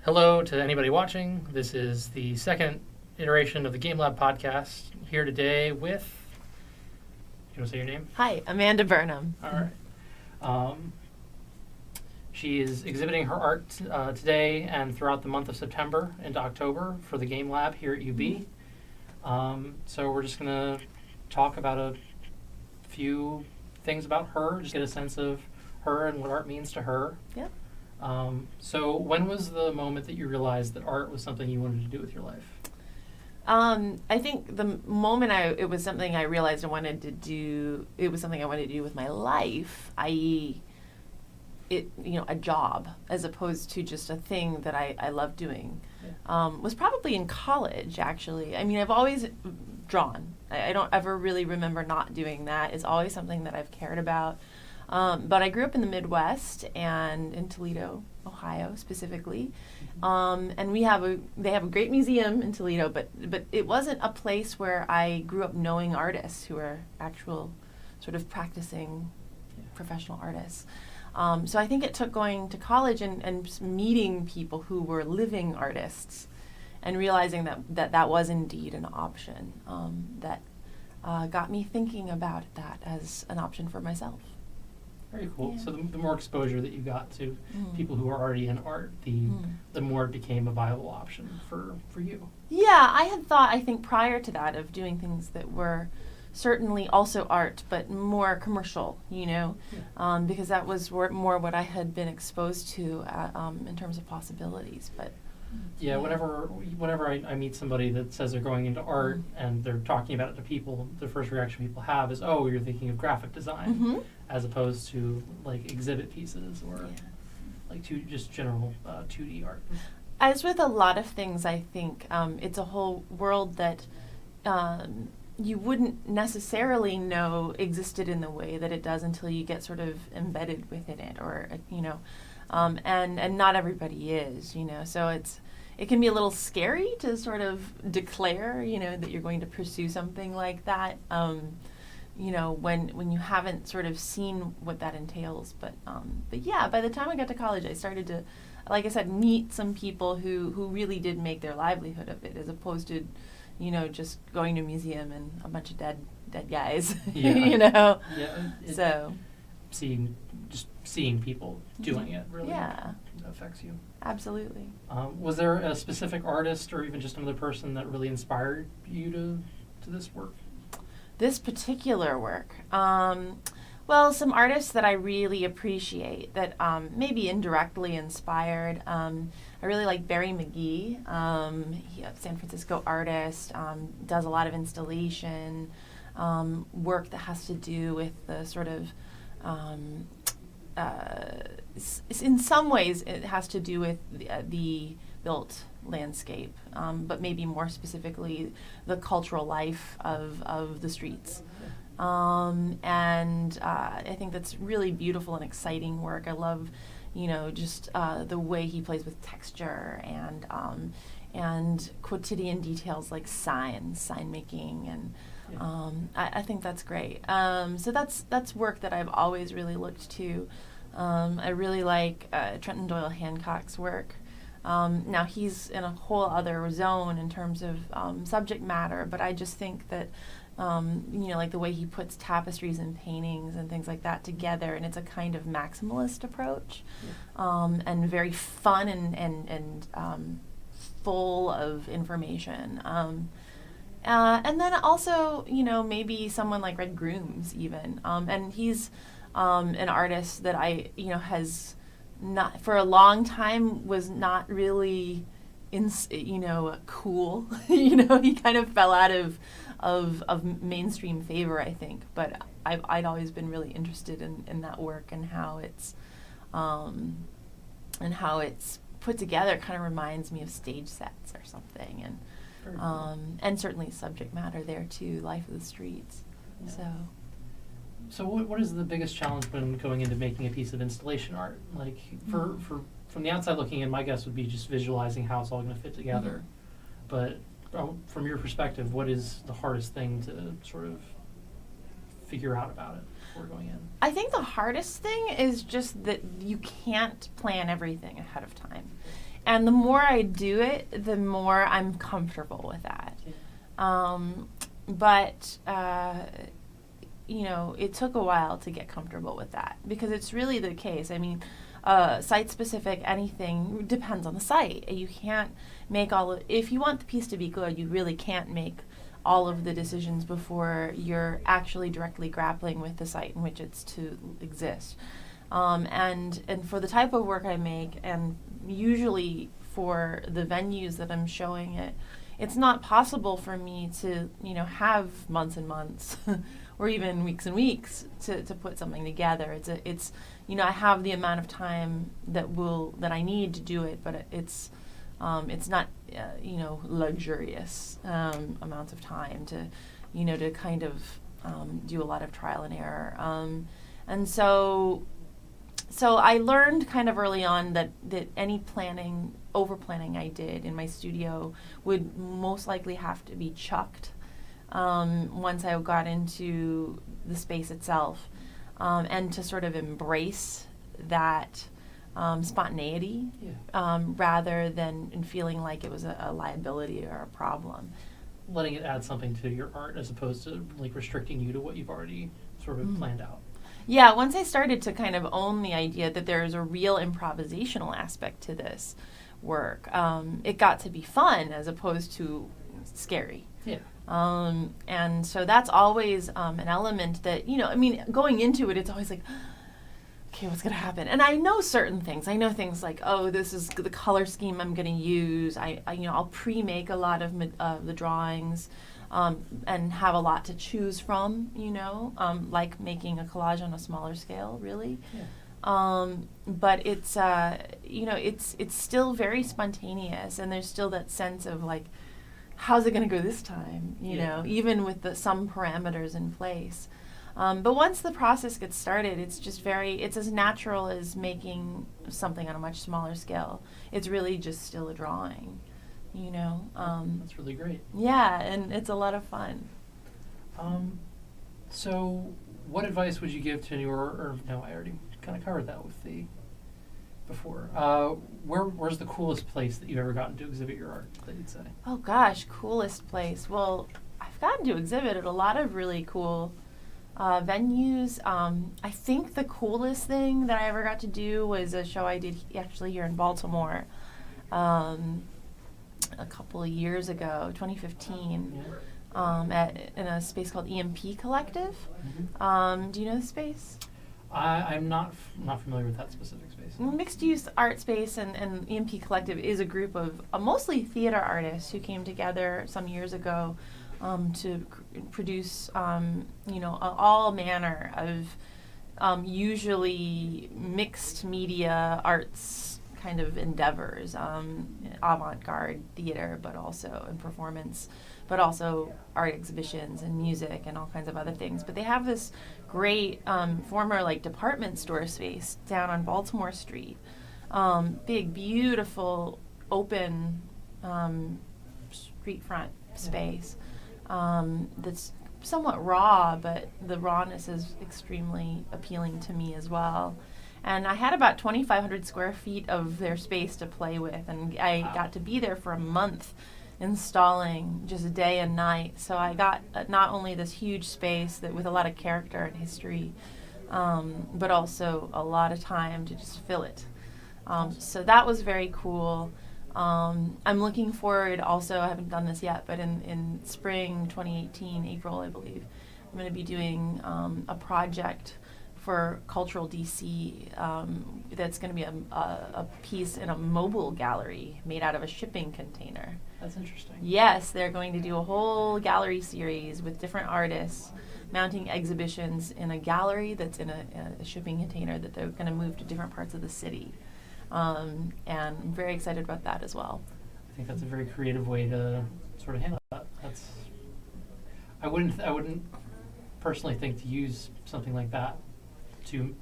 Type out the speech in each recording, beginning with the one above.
Hello to anybody watching. This is the second iteration of the GameLab podcast. Here today with, you want to say your name? Hi, Amanda Burnham. All right. She is exhibiting her art today and throughout the month of September into October for the GameLab here at UB. So we're just going to talk about a few things about her, just get a sense of her and what art means to her. Yeah. So when was the moment that you realized that art was something you wanted to do with your life? I think the moment it was something I realized I wanted to do, it was something I wanted to do with my life, i.e., a job, as opposed to just a thing that I love doing, was probably in college, actually. I mean, I've always drawn. I don't ever really remember not doing that. It's always something that I've cared about. But I grew up in the Midwest and in Toledo, Ohio specifically. And they have a great museum in Toledo, but it wasn't a place where I grew up knowing artists who are actual sort of practicing professional artists. So I think it took going to college and just meeting people who were living artists and realizing that was indeed an option that got me thinking about that as an option for myself. Very cool. Yeah. So the more exposure that you got to people who are already in art, the more it became a viable option for you. Yeah, I think prior to that of doing things that were certainly also art, but more commercial, because that was more what I had been exposed to in terms of possibilities. But yeah, whenever I meet somebody that says they're going into art and they're talking about it to people, the first reaction people have is, oh, you're thinking of graphic design, as opposed to like exhibit pieces or like just general 2D art. As with a lot of things, I think it's a whole world that you wouldn't necessarily know existed in the way that it does until you get sort of embedded within it, or and not everybody is, so it can be a little scary to sort of declare, that you're going to pursue something like that, when you haven't sort of seen what that entails. But yeah, by the time I got to college, I started to, like I said, meet some people who really did make their livelihood of it, as opposed to, just going to a museum and a bunch of dead guys, Yeah. So seeing people doing it really affects you. Absolutely. Was there a specific artist or even just another person that really inspired you to this work? This particular work? Well, some artists that I really appreciate that maybe indirectly inspired. I really like Barry McGee. He's a San Francisco artist, does a lot of installation work that has to do with the sort of, in some ways it has to do with the built landscape, but maybe more specifically the cultural life of the streets. And I think that's really beautiful and exciting work. I love, just the way he plays with texture and quotidian details like sign making, and I think that's great. So that's work that I've always really looked to. I really like Trenton Doyle Hancock's work. Now he's in a whole other zone in terms of subject matter, but I just think that like the way he puts tapestries and paintings and things like that together, and it's a kind of maximalist approach, and very fun and full of information. And then also, maybe someone like Red Grooms even, and he's an artist that I, has not, for a long time, was not really cool. He kind of fell out of mainstream favor, I think. But I'd always been really interested in that work and how it's put together. It kind of reminds me of stage sets or something, and certainly subject matter there too, life of the streets. Yeah. So what is the biggest challenge when going into making a piece of installation art? Like for from the outside looking in, my guess would be just visualizing how it's all going to fit together. But from your perspective, what is the hardest thing to sort of figure out about it before going in? I think the hardest thing is just that you can't plan everything ahead of time. And the more I do it, the more I'm comfortable with that. But it took a while to get comfortable with that, because it's really the case. I mean, site-specific anything depends on the site. You can't make if you want the piece to be good, you really can't make all of the decisions before you're actually directly grappling with the site in which it's to exist. And for the type of work I make, and usually for the venues that I'm showing it, it's not possible for me to, have months and months or even weeks and weeks to put something together. It's I have the amount of time that I need to do it, but it's not luxurious amounts of time to kind of do a lot of trial and error. And so I learned kind of early on that any over planning I did in my studio would most likely have to be chucked once I got into the space itself, and to sort of embrace that spontaneity, rather than in feeling like it was a liability or a problem. Letting it add something to your art as opposed to like restricting you to what you've already sort of planned out. Yeah, once I started to kind of own the idea that there is a real improvisational aspect to this work, it got to be fun as opposed to scary. Yeah. And so that's always an element that, going into it, it's always like, okay, what's going to happen? And I know certain things. I know things like, oh, this is the color scheme I'm going to use. I'll pre-make a lot of the drawings. And have a lot to choose from, like making a collage on a smaller scale, really. Yeah. But it's, it's still very spontaneous, and there's still that sense of like, how's it going to go this time, even with some parameters in place. But once the process gets started, it's as natural as making something on a much smaller scale. It's really just still a drawing. That's really great. Yeah, and it's a lot of fun. So what advice would you give to or no, I already kind of covered that with before. Where's the coolest place that you've ever gotten to exhibit your art, that you'd say? Oh gosh, coolest place. Well, I've gotten to exhibit at a lot of really cool venues. I think the coolest thing that I ever got to do was a show I did actually here in Baltimore. A couple of years ago, 2015, in a space called EMP Collective. Mm-hmm. Do you know the space? I'm not familiar with that specific space. Mixed-use art space, and EMP Collective is a group of mostly theater artists who came together some years ago to produce, all manner of usually mixed media arts kind of endeavors, avant-garde theater, but also in performance, but also art exhibitions and music and all kinds of other things. But they have this great former department store space down on Baltimore Street, big, beautiful, open street front space that's somewhat raw, but the rawness is extremely appealing to me as well. And I had about 2,500 square feet of their space to play with, and I got to be there for a month installing just day and night. So I got not only this huge space with a lot of character and history, but also a lot of time to just fill it. So that was very cool. I'm looking forward also, I haven't done this yet, but in spring 2018, April, I believe, I'm going to be doing a project for Cultural DC that's going to be a piece in a mobile gallery made out of a shipping container. That's interesting. Yes, they're going to do a whole gallery series with different artists mounting exhibitions in a gallery that's in a shipping container that they're going to move to different parts of the city. And I'm very excited about that as well. I think that's a very creative way to sort of handle that. I wouldn't personally think to use something like that to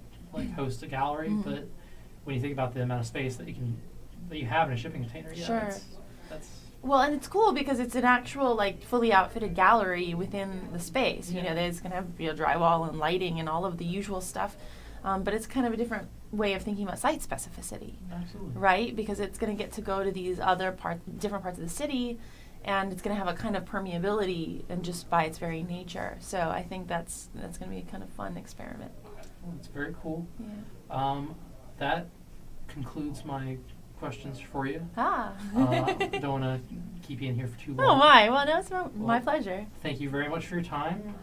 host a gallery, but when you think about the amount of space that you have in a shipping container, sure. That's well, and it's cool because it's an actual fully outfitted gallery within the space. Yeah. There's going to have drywall and lighting and all of the usual stuff but it's kind of a different way of thinking about site specificity, Absolutely. right? Because it's going to get to go to these other different parts of the city, and it's going to have a kind of permeability and just by its very nature. So I think that's going to be a kind of fun experiment. Well, it's very cool. Yeah. That concludes my questions for you. Ah. Don't want to keep you in here for too long. Oh my! Well, no, it's my pleasure. Thank you very much for your time.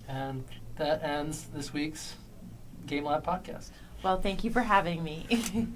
And that ends this week's GameLab podcast. Well, thank you for having me.